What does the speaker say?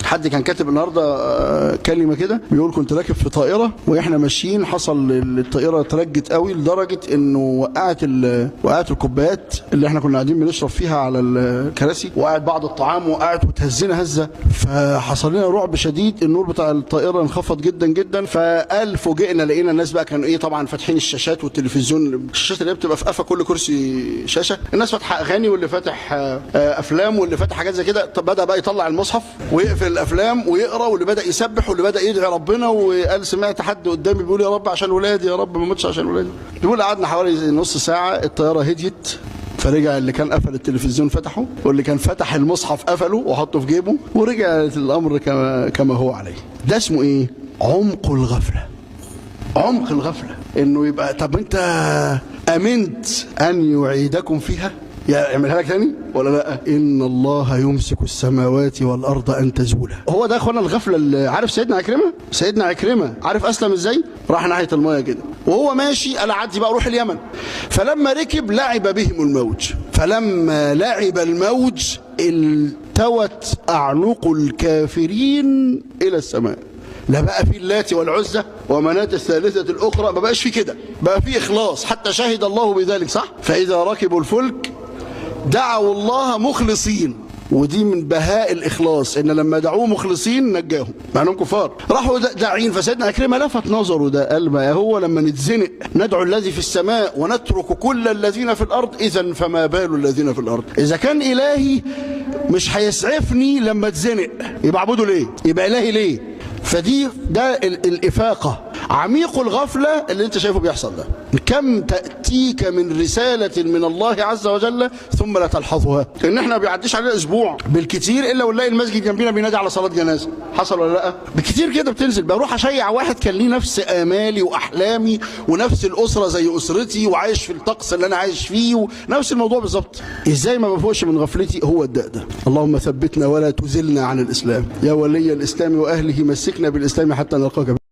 حد كان كاتب النهارده كلمه كده بيقول كنت راكب في طائره واحنا ماشيين حصل الطائره ترجت قوي لدرجه انه وقعت الكوبايات اللي احنا كنا قاعدين بنشرب فيها على الكراسي، وقعت بعض الطعام وقعت وتهزنا هزه، فحصل لنا رعب شديد. النور بتاع الطائره انخفض جدا جدا، فقال فوجئنا لقينا الناس بقى كانوا ايه طبعا فاتحين الشاشات والتلفزيون، الشاشات اللي بتبقى في قفا كل كرسي شاشه، الناس فاتحه اغاني واللي فاتح افلام واللي فاتح حاجات زي كده. طب بدا بقى يطلع المصحف ويقفل الافلام ويقرا، واللي بدا يسبح واللي بدا يدعي ربنا، وقال سمعت حد قدامي بيقول يا رب عشان ولادي، يا رب ما اموتش عشان ولادي. بيقول قعدنا حوالي نص ساعه، الطياره هديت، فرجع اللي كان قفل التلفزيون فتحه، واللي كان فتح المصحف قفله وحطه في جيبه، ورجع الامر كما هو عليه. ده اسمه ايه؟ عمق الغفله. عمق الغفله انه يبقى طب انت امنت ان يعيدكم فيها؟ يعملها لك تاني ولا لا؟ ان الله يمسك السماوات والارض ان تزولا. هو ده اخوانا الغفله. اللي عارف سيدنا عكرمه عارف اسلم ازاي؟ راح ناحيه المايه كده وهو ماشي قال اعدي بقى اروح اليمن، فلما ركب لعب بهم الموج، فلما لعب الموج التوت اعنق الكافرين الى السماء. لا بقى في اللات والعزى ومناة الثالثة الأخرى، ما بقاش في كده، بقى في إخلاص، حتى شهد الله بذلك. صح؟ فإذا ركبوا الفلك دعوا الله مخلصين، ودي من بهاء الإخلاص إن لما دعوه مخلصين نجاهم مع أنهم كفار، راحوا داعين. فسيدنا عكرمة لفت نظره، ده قال ما هو لما نتزنق ندعو الذي في السماء ونترك كل الذين في الأرض، إذا فما بال الذين في الأرض؟ إذا كان إلهي مش هيسعفني لما اتزنق، يبقى اعبده ليه؟ يبقى إلهي ليه؟ ده الإفاقة، عميق الغفلة اللي انت شايفه بيحصل ده. كم تأتيك من رسالة من الله عز وجل ثم لا تلحظها. ان احنا ما بيعديش علينا اسبوع بالكتير الا ونلاقي المسجد جنبنا بينادي على صلاة جنازة. حصل ولا لا؟ بالكتير كده بتنزل بروح اشيع واحد كان ليه نفس امالي واحلامي ونفس الاسرة زي اسرتي وعايش في الطقس اللي انا عايش فيه ونفس الموضوع بالظبط. ازاي ما بفوقش من غفلتي؟ هو الداء ده. اللهم ثبتنا ولا تزلنا عن الاسلام، يا ولي الاسلام واهله مسكنا بالاسلام حتى نلقاك.